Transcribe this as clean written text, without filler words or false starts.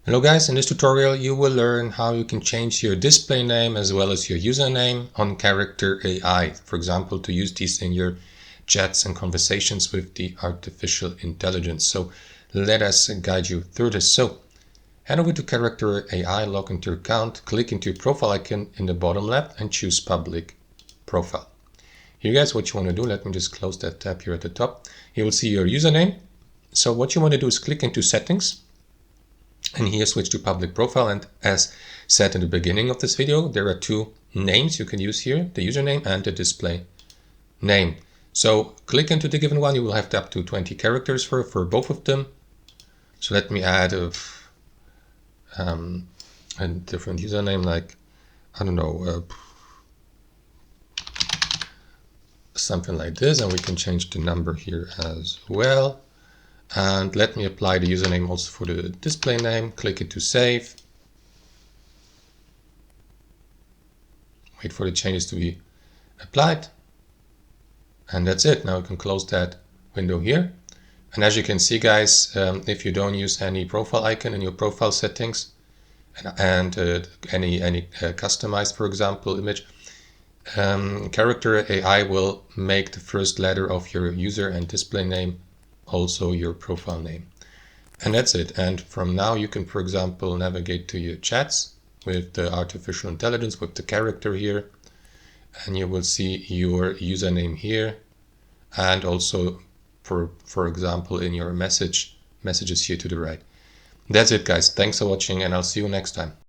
Hello guys, in this tutorial you will learn how you can change your display name as well as your username on Character AI. For example, to use these in your chats and conversations with the artificial intelligence. So let us guide you through this. So head over to Character AI, log into your account, click into your profile icon in the bottom left and choose Public Profile. Here guys, what you want to do, let me just close that tab here at the top. You will see your username. So what you want to do is click into Settings. And here switch to public profile, and as said in the beginning of this video, there are two names you can use here, the username and the display name. So click into the given one, you will have up to 20 characters for both of them. So let me add a different username, like, I don't know, something like this, and we can change the number here as well. And let me apply the username also for the display name. Click it to save. Wait for the changes to be applied. And that's it. Now you can close that window here. And as you can see, guys, if you don't use any profile icon in your profile settings and any customized, for example, image, Character AI will make the first letter of your user and display name also your profile name. And that's it. And from now you can, for example, navigate to your chats with the artificial intelligence, with the character here, and you will see your username here, and also for example in your messages here to the right. That's it guys. Thanks for watching, and I'll see you next time.